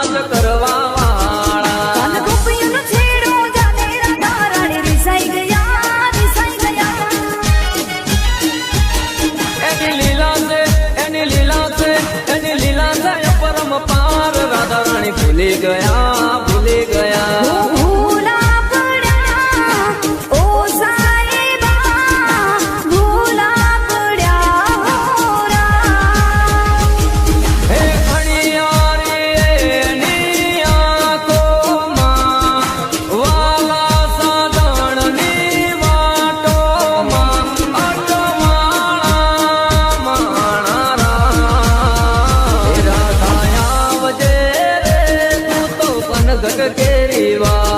રાજ કરવા વાળા ગોપીઓનો છેડો જાને રાધા રાણી રિસાઈ ગયા એની લીલા છે એની લીલા છે એની લીલા છે પરમ પાર રાધા રાણી ભૂલી ગયા ભૂલી ગયા ભૂલા પડ્યા ઓ સાહેબા ભૂલા પડ્યા હે ઘણીયારી એની આંખોમાં વાલા સાધણની વાટોમાં અટવાણા માણા રાધા આવજે રે તું તો કનગટ કેરી વા